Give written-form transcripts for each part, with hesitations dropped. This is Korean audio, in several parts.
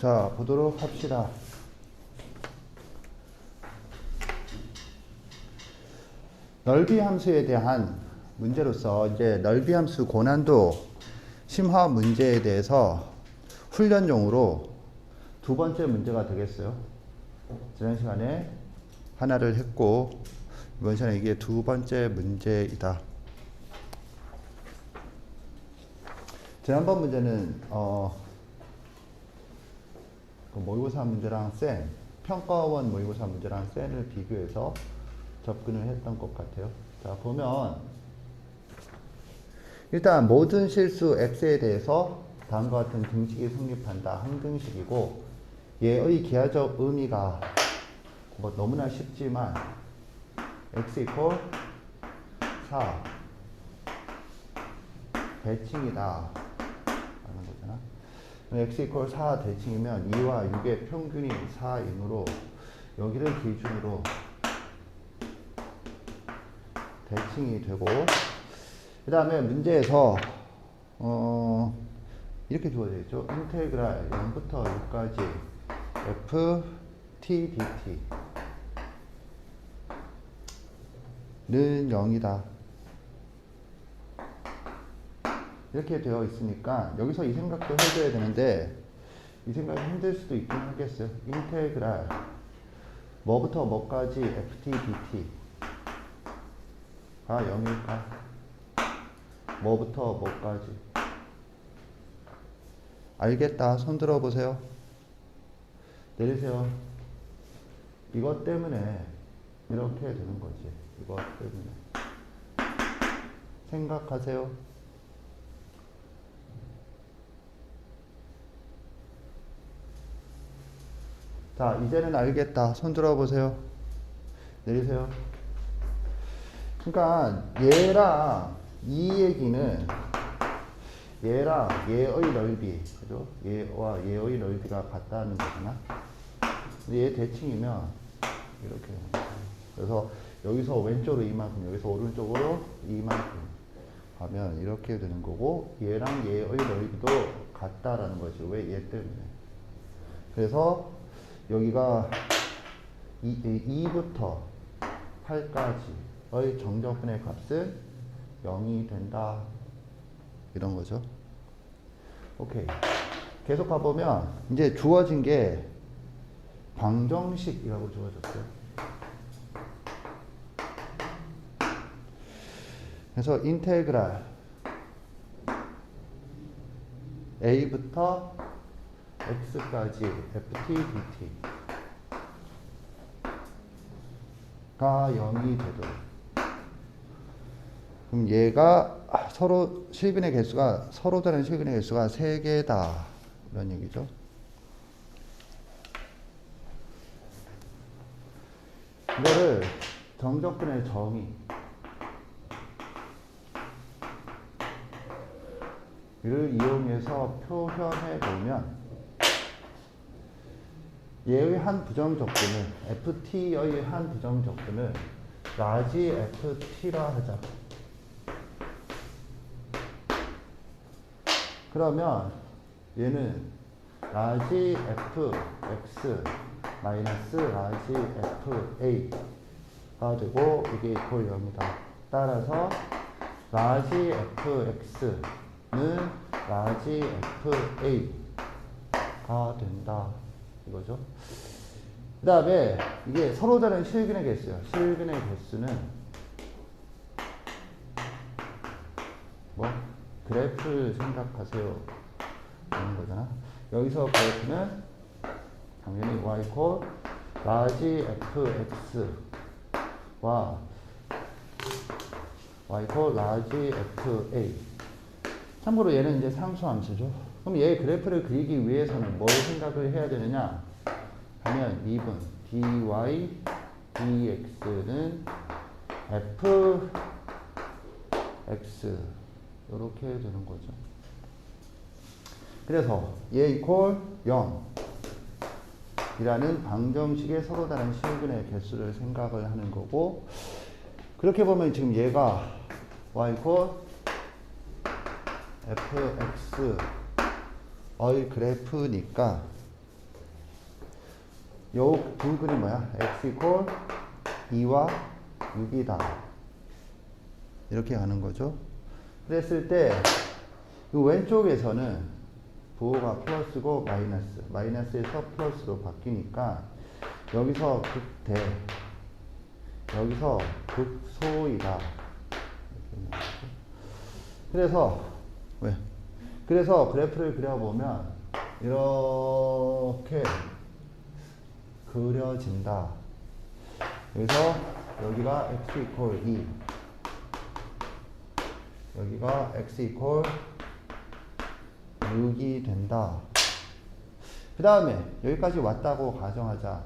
자, 보도록 합시다. 넓이 함수에 대한 문제로서 이제 넓이 함수 고난도 심화 문제에 대해서 훈련용으로 두 번째 문제가 되겠어요. 지난 시간에 하나를 했고 이번 시간에 이게 두 번째 문제이다. 지난번 문제는 그 모의고사 문제랑 평가원 모의고사 문제랑 을 비교해서 접근을 했던 것 같아요. 자, 보면 일단 모든 실수 x에 대해서 다음과 같은 등식이 성립한다. 항등식이고 얘의 기하적 의미가 뭐 너무나 쉽지만 x 이퀄 4 대칭이다 라는 거잖아. x 이퀄 4 대칭이면 2와 6의 평균이 4이므로 여기를 기준으로 대칭이 되고, 그 다음에 문제에서 이렇게 주어져 있죠. 인테그랄 0부터 6까지 f t dt 는 0이다 이렇게 되어 있으니까 여기서 이 생각도 해줘야 되는데, 이 생각이 힘들 수도 있긴 하겠어요. 인테그랄 뭐부터 뭐까지 ft dt 가 0일까? 뭐부터 뭐까지? 알겠다. 손 들어 보세요. 내리세요. 이것 때문에 이렇게 되는 거지. 이것 때문에. 생각하세요. 자, 이제는 알겠다. 손 들어 보세요. 내리세요. 그러니까 얘랑 이 얘기는 얘랑 얘의 넓이, 그죠? 얘와 얘의 넓이가 같다는 거잖아. 근데 얘 대칭이면 이렇게. 그래서 여기서 왼쪽으로 이만큼, 여기서 오른쪽으로 이만큼 하면 이렇게 되는 거고, 얘랑 얘의 넓이도 같다라는 거지. 왜? 얘 때문에. 그래서 여기가 2부터 8까지의 정적분의 값은 0이 된다. 이런 거죠. 오케이. 계속 가보면 이제 주어진 게 방정식이라고 주어졌어요. 그래서 인테그랄 a부터 x까지 ft dt가 0이 되도록. 그럼 얘가 서로 실근의 개수가, 서로 다른 실근의 개수가 3개다 이런 얘기죠. 이거를 정적분의 정의 를 이용해서 표현해 보면 얘의 한 부정적분을, ft의 한 부정적분을 라지 ft라 하자. 그러면 얘는 라지 fx 마이너스 라지 fa가 되고 이게 이퀄 0이다. 따라서 라지 fx는 라지 fa가 된다 이거죠. 그 다음에 이게 서로 다른 실근의 개수야. 실근의 개수는 뭐 그래프 생각하세요 하는 거잖아. 여기서 그래프는 당연히 y 콜 라지 fx와 y 콜 라지 fa. 참고로 얘는 이제 상수함수죠. 그럼 얘의 그래프를 그리기 위해서는 뭘 생각을 해야 되느냐 하면 2분 dy dx는 fx 이렇게 되는 거죠. 그래서 얘 이퀄 0 이라는 방정식의 서로 다른 실근의 개수를 생각을 하는 거고, 그렇게 보면 지금 얘가 y 이퀄 fx의 그래프니까 요 두 근이 뭐야? x 이퀄 2와 6이다. 이렇게 가는 거죠. 그랬을 때 이 왼쪽에서는 부호가 플러스고 마이너스, 마이너스에서 플러스로 바뀌니까 여기서 극대, 여기서 극소이다. 그래서 왜? 그래서 그래프를 그려보면 이렇게 그려진다. 그래서 여기가 x 이퀄 2, 여기가 x 이퀄 6이 된다. 그 다음에 여기까지 왔다고 가정하자.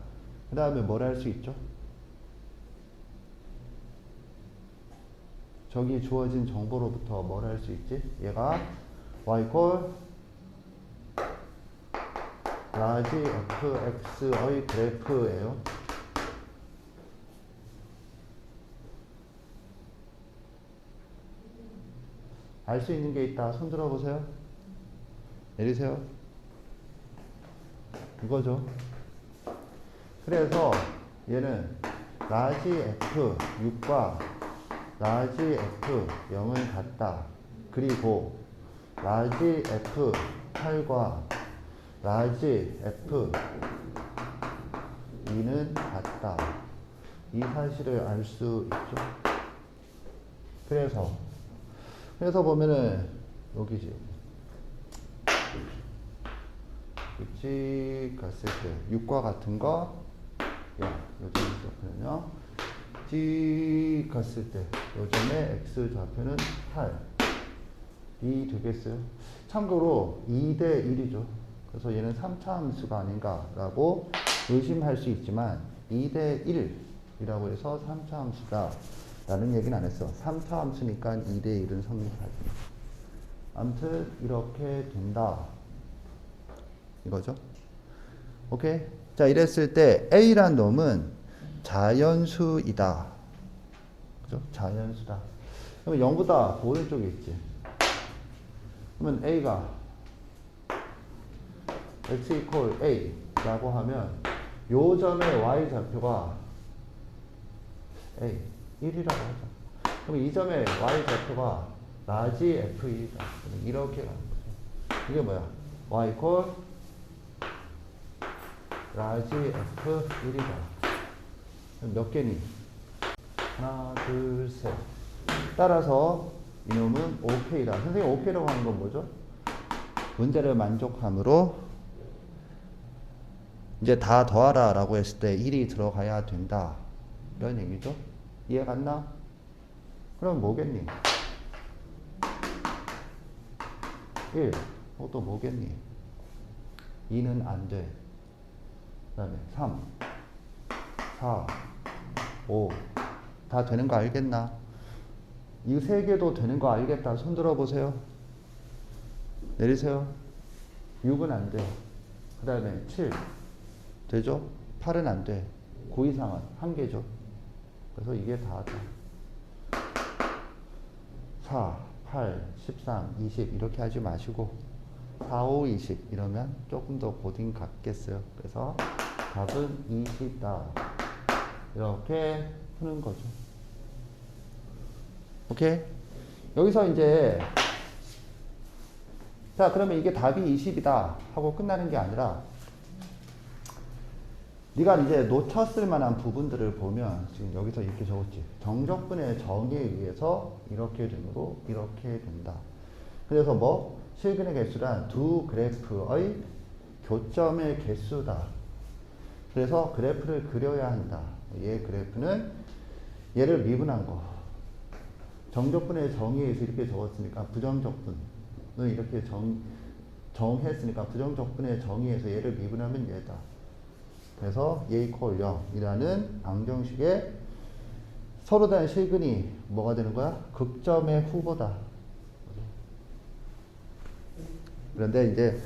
그 다음에 뭘 할 수 있죠? 저기 주어진 정보로부터 뭘 할 수 있지? 얘가 y 이퀄 라지 fx의 그래프예요. 알 수 있는 게 있다. 손 들어보세요. 내리세요. 이거죠. 그래서 얘는 라지 f 6과 라지 f 0은 같다. 그리고 라지 f 8과 라지 f 2는 같다. 이 사실을 알 수 있죠. 그래서 보면은 여기지. 그치 갔을 때 6과 같은 거, 야 요점 좌표는요. G 갔을 때 요점의 x 좌표는 8이 되겠어요. 참고로 2대 1이죠. 그래서 얘는 3차 함수가 아닌가라고 의심할 수 있지만 2대 1이라고 해서 3차 함수다 라는 얘기는 안 했어. 3차 함수니까 2대 1은 성립하지. 아무튼 이렇게 된다 이거죠. 오케이. 자, 이랬을 때 A란 놈은 자연수이다. 그죠? 자연수다. 그러면 0보다 오른쪽에 있지. 그러면 A가 x 이퀄 A 라고 하면 요 점의 y 좌표가 A 1이라고 하죠. 그럼 이 점의 y 좌표가 라지 F2다. 이렇게 가는 거죠. 이게 뭐야? y 이퀄 라지 F1이다. 몇 개니? 하나, 둘, 셋. 따라서 이놈은 OK다. 선생님 OK라고 하는 건 뭐죠? 문제를 만족함으로 이제 다 더하라 라고 했을 때 1이 들어가야 된다. 이런 얘기죠. 이해 갔나? 그럼 뭐겠니? 1. 또 뭐겠니? 2는 안 돼. 그 다음에 3, 4, 5. 다 되는 거 알겠나? 이 세 개도 되는 거 알겠다. 손 들어보세요. 내리세요. 6은 안 돼. 그 다음에 7. 되죠? 8은 안 돼. 9 이상은 한 개죠. 그래서 이게 다다. 4, 8, 13, 20 이렇게 하지 마시고 4, 5, 20 이러면 조금 더 고딩 같겠어요. 그래서 답은 20다. 이렇게 푸는 거죠. 오케이? 여기서 이제 자 그러면 이게 답이 20이다 하고 끝나는 게 아니라 네가 이제 놓쳤을 만한 부분들을 보면 지금 여기서 이렇게 적었지. 정적분의 정의에 의해서 이렇게 되므로 이렇게 된다. 그래서 뭐? 실근의 개수란 두 그래프의 교점의 개수다. 그래서 그래프를 그려야 한다. 얘 그래프는 얘를 미분한 거. 정적분의 정의에 의해서 이렇게 적었으니까 부정적분은 이렇게 정했으니까 부정적분의 정의에서 얘를 미분하면 얘다. 그래서 얘 이퀄 0이라는 방정식에 서로 다른 실근이 뭐가 되는 거야? 극점의 후보다. 그런데 이제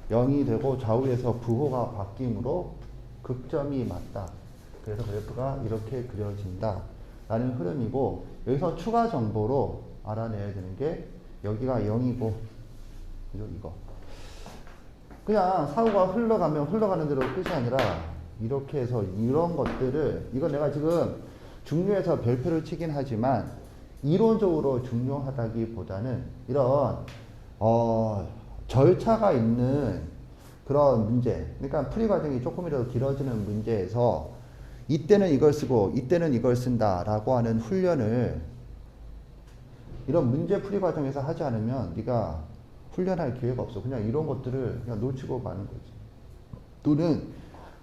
0이 되고 좌우에서 부호가 바뀌므로 극점이 맞다. 그래서 그래프가 이렇게 그려진다. 라는 흐름이고 여기서 추가 정보로 알아내야 되는 게 여기가 0이고 그죠? 이거. 그냥 사고가 흘러가면 흘러가는 대로 끝이 아니라 이렇게 해서 이런 것들을 이건 내가 지금 중요해서 별표를 치긴 하지만 이론적으로 중요하다기보다는 이런 절차가 있는 그런 문제, 그러니까 풀이 과정이 조금이라도 길어지는 문제에서 이때는 이걸 쓰고 이때는 이걸 쓴다라고 하는 훈련을 이런 문제 풀이 과정에서 하지 않으면 네가 훈련할 기회가 없어. 그냥 이런 것들을 그냥 놓치고 마는 거지. 또는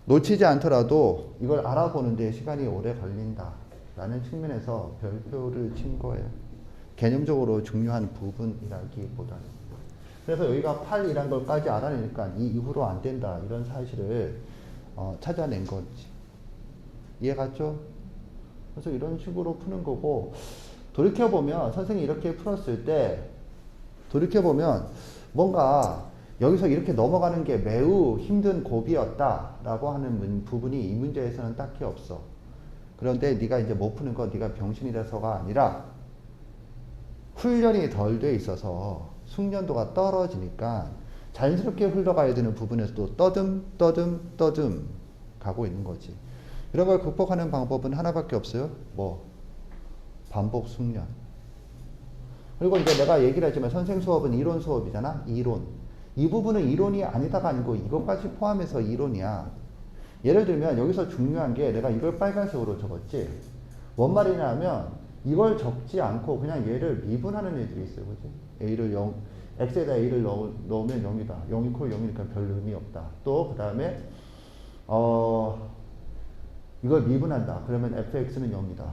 놓치지 않더라도 이걸 알아보는 데 시간이 오래 걸린다라는 측면에서 별표를 친 거예요. 개념적으로 중요한 부분이라기보다는. 그래서 여기가 8이란 걸까지 알아내니까 이 이후로 안 된다 이런 사실을 찾아낸 거지. 이해 갔죠? 그래서 이런 식으로 푸는 거고, 돌이켜보면 선생님이 이렇게 풀었을 때 돌이켜보면 뭔가 여기서 이렇게 넘어가는 게 매우 힘든 고비였다라고 하는 부분이 이 문제에서는 딱히 없어. 그런데 네가 이제 못 푸는 건 네가 병신이라서가 아니라 훈련이 덜 돼 있어서 숙련도가 떨어지니까 자연스럽게 흘러가야 되는 부분에서도 떠듬 가고 있는 거지. 이런 걸 극복하는 방법은 하나밖에 없어요. 뭐? 반복 숙련. 그리고 이제 내가 얘기를 했지만 선생 수업은 이론 수업이잖아. 이론. 이 부분은 이론이 아니다가 아니고 이것까지 포함해서 이론이야. 예를 들면 여기서 중요한 게 내가 이걸 빨간색으로 적었지. 뭔 말이냐 하면 이걸 적지 않고 그냥 얘를 미분하는 애들이 있어요. 그지? A를 0, X에다 A를 넣으면 0이다. 0 이퀄 0이니까 별 의미 없다. 또 그 다음에 이걸 미분한다. 그러면 fx는 0이다.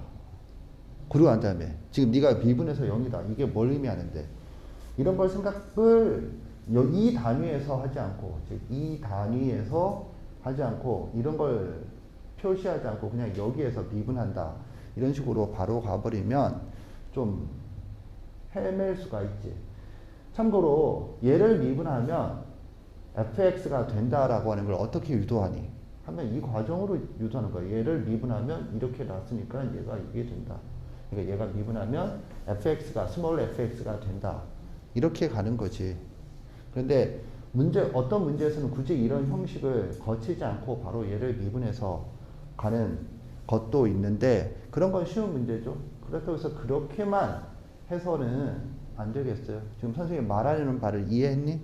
그리고 난 다음에 지금 네가 미분해서 0이다. 이게 뭘 의미하는데? 이런 걸 생각을 이 단위에서 하지 않고, 즉 이 단위에서 하지 않고 이런 걸 표시하지 않고 그냥 여기에서 미분한다. 이런 식으로 바로 가버리면 좀 헤맬 수가 있지. 참고로 얘를 미분하면 fx가 된다라고 하는 걸 어떻게 유도하니? 하면 이 과정으로 유도하는 거야. 얘를 미분하면 이렇게 났으니까 얘가 이게 된다. 그러니까 얘가 미분하면 fx가 스몰 fx가 된다. 이렇게 가는 거지. 그런데 어떤 문제에서는 굳이 이런 형식을 거치지 않고 바로 얘를 미분해서 가는 것도 있는데 그런 건 쉬운 문제죠. 그렇다고 해서 그렇게만 해서는 안 되겠어요. 지금 선생님이 말하려는 바를 이해했니?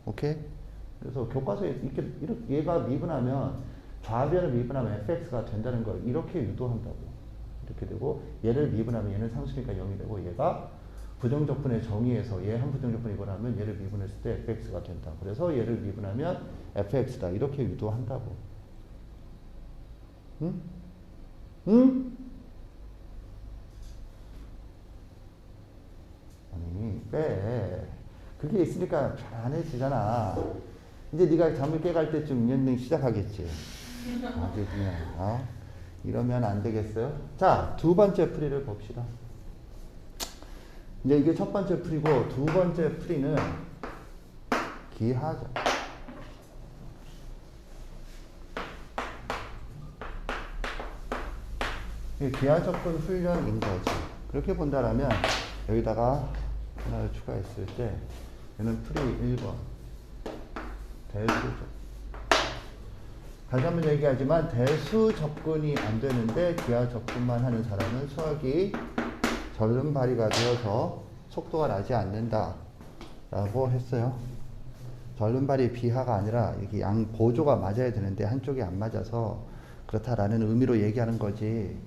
오케이? 그래서 교과서에 이렇게 얘가 미분하면 좌변을 미분하면 fx가 된다는 걸 이렇게 유도한다고. 이렇게 되고 얘를 미분하면 얘는 상수니까 0이 되고 얘가 부정적분의 정의에서 얘 한 부정적분이거나 하면 얘를 미분했을 때 fx가 된다. 그래서 얘를 미분하면 fx다. 이렇게 유도한다고. 응? 응? 아니 빼. 그게 있으니까 편안해지잖아. 이제 네가 잠을 깨갈 때쯤 연ning 시작하겠지. 아주 그냥 이러면 안 되겠어요? 자, 두 번째 풀이를 봅시다. 이제 이게 첫 번째 풀이고 두 번째 풀이는 기하죠. 이게 기하 접근 훈련인 거지. 그렇게 본다라면 여기다가 하나를 추가했을 때 얘는 풀이 1번 대수죠. 다시 한번 얘기하지만 대수 접근이 안 되는데 기하 접근만 하는 사람은 수학이 절름 발휘가 되어서 속도가 나지 않는다 라고 했어요. 절름 발휘 비하가 아니라 이렇게 양 보조가 맞아야 되는데 한쪽이 안 맞아서 그렇다라는 의미로 얘기하는 거지.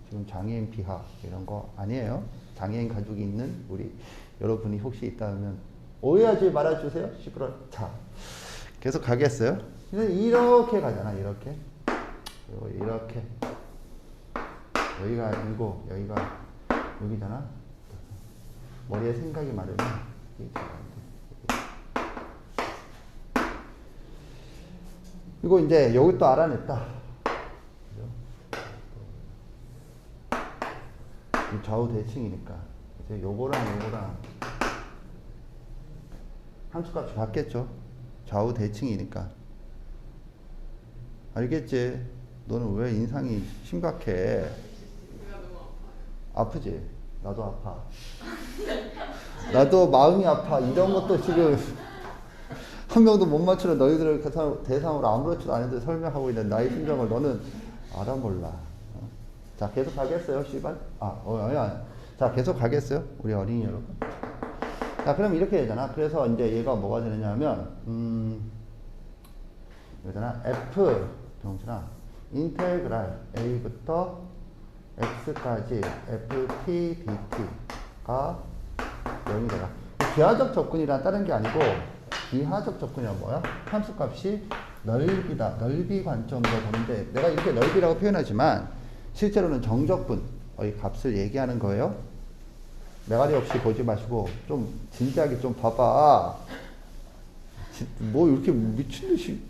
지금 장애인 비하 이런 거 아니에요. 장애인 가족이 있는 우리 여러분이 혹시 있다면 오해하지 말아주세요. 시끄러. 자, 계속 가겠어요. 이렇게 가잖아. 이렇게. 그리고 이렇게. 여기가 아니고 여기가 여기잖아. 머리에 생각이 많으면 이게 잘 안 돼. 그리고 이제 여기 또 알아냈다. 좌우 대칭이니까 이제 요거랑 함수값이 같겠죠. 좌우 대칭이니까. 알겠지? 너는 왜 인상이 심각해? 아프지? 나도 아파. 나도 마음이 아파. 이런 것도 지금 한 명도 못 맞추는 너희들을 대상으로 아무렇지도 않은데 설명하고 있는 나의 심정을 너는 알아 몰라. 자, 계속 가겠어요, 씨발? 자, 계속 가겠어요, 우리 어린이 여러분? 자, 그럼 이렇게 되잖아. 그래서 이제 얘가 뭐가 되느냐면, 이거잖아. F, 병준아, 인테그랄 A부터 X까지 FT, DT가 0이 되라. 기하적 접근이란 다른 게 아니고, 기하적 접근이란 뭐야? 함수값이 넓이다. 넓이 관점으로 보는데, 내가 이렇게 넓이라고 표현하지만, 실제로는 정적분의 값을 얘기하는 거예요. 매가리 없이 보지 마시고 좀 진지하게 좀 봐봐. 뭐 이렇게 미친 듯이.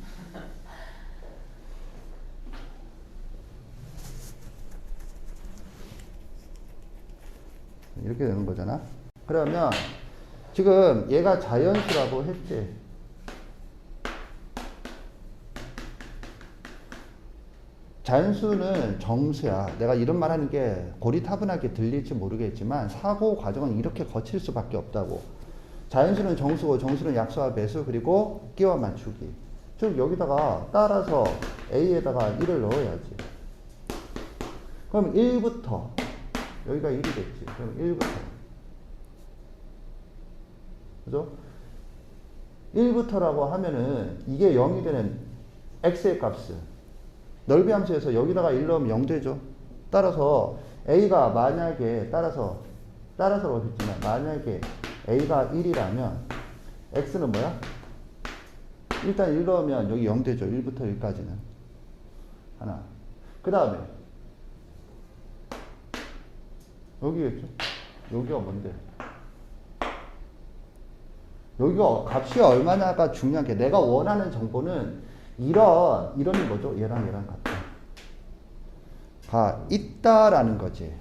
이렇게 되는 거잖아. 그러면 지금 얘가 자연수라고 했지. 자연수는 정수야. 내가 이런 말 하는 게 고리타분하게 들릴지 모르겠지만 사고 과정은 이렇게 거칠 수밖에 없다고. 자연수는 정수고 정수는 약수와 배수 그리고 끼워 맞추기. 즉 여기다가 따라서 A에다가 1을 넣어야지. 그럼 1부터 여기가 1이 됐지. 그럼 1부터 그죠? 1부터라고 하면은 이게 0이 되는 x의 값을 넓이 함수에서 여기다가 1 넣으면 0 되죠. 따라서 A가 만약에 따라서라고 했지만 만약에 A가 1이라면 X는 뭐야? 일단 1 넣으면 여기 0 되죠. 1부터 1까지는. 하나. 그 다음에 여기겠죠. 여기가 뭔데? 여기가 값이 얼마나가 중요한 게 내가 원하는 정보는 이런이 뭐죠? 얘랑 같다. 가 있다라는 거지.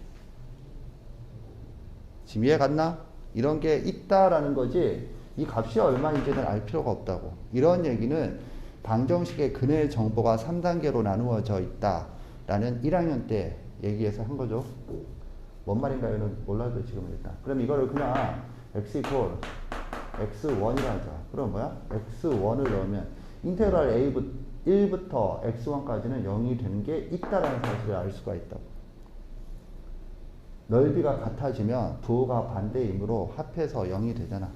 지금 이해 갔나? 이런 게 있다라는 거지. 이 값이 얼마인지는 알 필요가 없다고. 이런 얘기는 방정식의 근의 정보가 3단계로 나누어져 있다라는 1학년 때 얘기해서 한 거죠. 뭔 말인가요는 몰라도 지금 일단. 그럼 이거를 그냥 x 이퀄 x1이라 하자. 그럼 뭐야? x1을 넣으면 인테그랄 a 1부터 x1까지는 0이 되는 게 있다라는 사실을 알 수가 있다고. 넓이가 같아지면 부호가 반대이므로 합해서 0이 되잖아.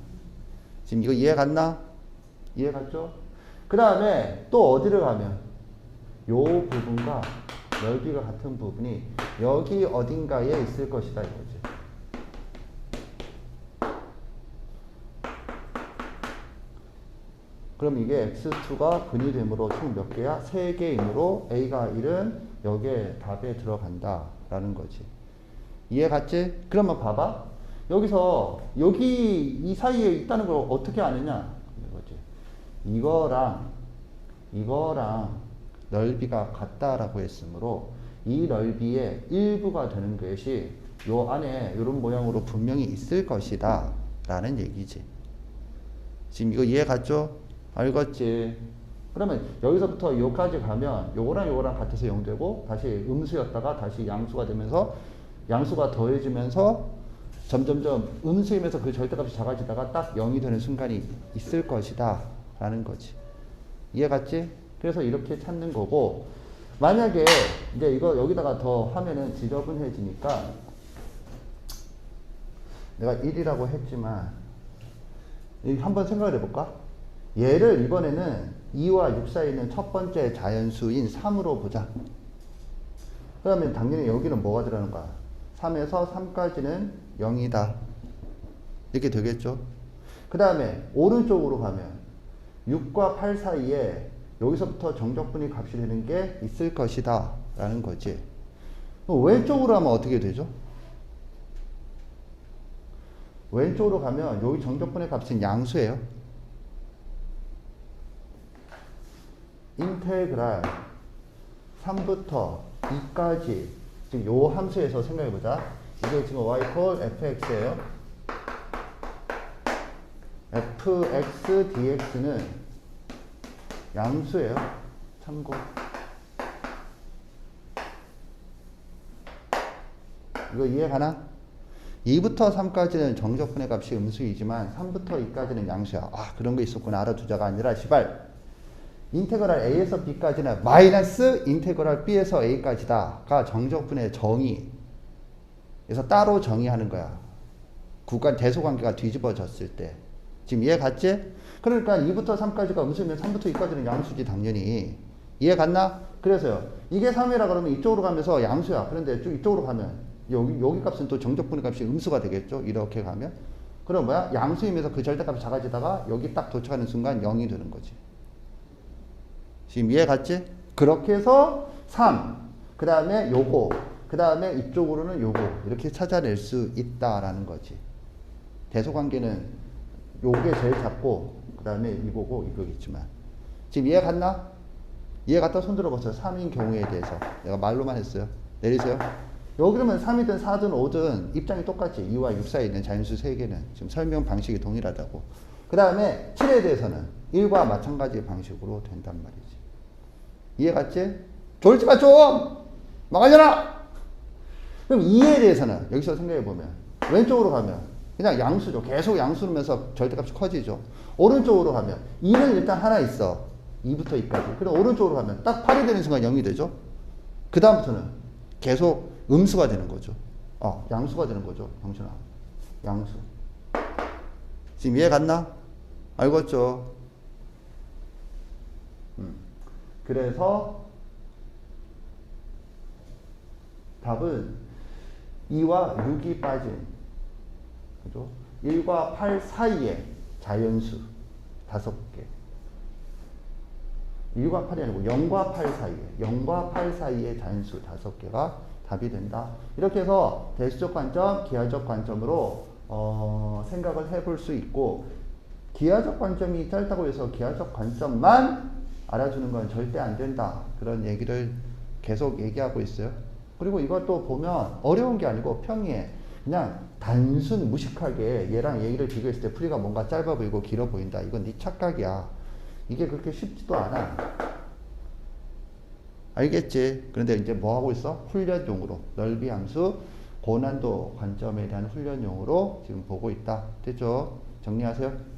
지금 이거 이해 갔나? 이해 갔죠? 그 다음에 또 어디를 가면 요 부분과 넓이가 같은 부분이 여기 어딘가에 있을 것이다 이거지. 그럼 이게 x2가 근이 되므로 총 몇 개야? 3개이므로 a가 1은 여기에 답에 들어간다 라는 거지. 이해 갔지? 그러면 봐봐. 여기서 여기 이 사이에 있다는 걸 어떻게 아느냐 이거지. 이거랑 넓이가 같다라고 했으므로 이 넓이의 일부가 되는 것이 요 안에 이런 모양으로 분명히 있을 것이다 라는 얘기지. 지금 이거 이해 갔죠? 알겠지? 그러면 여기서부터 여기까지 가면 요거랑 같아서 0 되고 다시 음수였다가 다시 양수가 되면서 양수가 더해지면서 점점점 음수이면서 그 절대값이 작아지다가 딱 0이 되는 순간이 있을 것이다 라는 거지. 이해 갔지? 그래서 이렇게 찾는 거고, 만약에 이제 이거 여기다가 더 하면은 지저분해지니까 내가 1이라고 했지만 한번 생각을 해볼까? 얘를 이번에는 2와 6 사이에 있는 첫 번째 자연수인 3으로 보자. 그러면 당연히 여기는 뭐가 들어가는 거야? 3에서 3까지는 0이다. 이렇게 되겠죠? 그 다음에 오른쪽으로 가면 6과 8 사이에 여기서부터 정적분이 값이 되는 게 있을 것이다 라는 거지. 왼쪽으로 하면 어떻게 되죠? 왼쪽으로 가면 여기 정적분의 값은 양수예요. 인테그랄 3부터 2까지 지금 요 함수에서 생각해보자. 이게 지금 y 콜 fx예요. fx dx는 양수예요. 참고. 이거 이해 가나? 2부터 3까지는 정적분의 값이 음수이지만 3부터 2까지는 양수야. 아, 그런 게 있었구나. 알아두자가 아니라 시발. 인테그랄 A에서 B까지는 마이너스 인테그랄 B에서 A까지다가 정적분의 정의. 그래서 따로 정의하는 거야. 구간 대소관계가 뒤집어졌을 때. 지금 이해 갔지? 그러니까 2부터 3까지가 음수면 3부터 2까지는 양수지 당연히. 이해 갔나? 그래서요. 이게 3이라 그러면 이쪽으로 가면서 양수야. 그런데 쭉 이쪽으로 가면 여기 값은 또 정적분의 값이 음수가 되겠죠. 이렇게 가면. 그럼 뭐야? 양수이면서 그 절대값이 작아지다가 여기 딱 도착하는 순간 0이 되는 거지. 지금 이해 갔지? 그렇게 해서 3, 그 다음에 요거, 그 다음에 이쪽으로는 요거 이렇게 찾아낼 수 있다라는 거지. 대소관계는 요게 제일 작고 그 다음에 이거고 이거겠지만 지금 이해 갔나? 이해 갔다 손 들어보세요. 3인 경우에 대해서 내가 말로만 했어요. 내리세요. 여기 그러면 3이든 4든 5든 입장이 똑같지. 2와 6 사이에 있는 자연수 3개는 지금 설명 방식이 동일하다고. 그 다음에 7에 대해서는 1과 마찬가지 방식으로 된단 말이지. 이해 갔지? 졸지 마 좀! 망하잖아! 그럼 2에 대해서는 여기서 생각해보면 왼쪽으로 가면 그냥 양수죠. 계속 양수면서 절대값이 커지죠. 오른쪽으로 가면 2는 일단 하나 있어. 2부터 2까지. 그럼 오른쪽으로 가면 딱 8이 되는 순간 0이 되죠. 그 다음부터는 계속 음수가 되는 거죠. 양수가 되는 거죠. 병신아. 양수. 지금 이해 갔나? 알겠죠? 그래서 답은 2와 6이 빠진, 그죠? 1과 8 사이에 자연수 5개. 1과 8이 아니고 0과 8 사이에, 0과 8 사이에 자연수 5개가 답이 된다. 이렇게 해서 대수적 관점, 기하적 관점으로 생각을 해볼 수 있고, 기하적 관점이 짧다고 해서 기하적 관점만 알아주는 건 절대 안 된다. 그런 얘기를 계속 얘기하고 있어요. 그리고 이것도 보면 어려운 게 아니고 평이해. 그냥 단순 무식하게 얘랑 얘기를 비교했을 때 풀이가 뭔가 짧아 보이고 길어 보인다. 이건 네 착각이야. 이게 그렇게 쉽지도 않아. 알겠지? 그런데 이제 뭐 하고 있어? 훈련용으로. 넓이 함수, 고난도 관점에 대한 훈련용으로 지금 보고 있다. 됐죠? 정리하세요.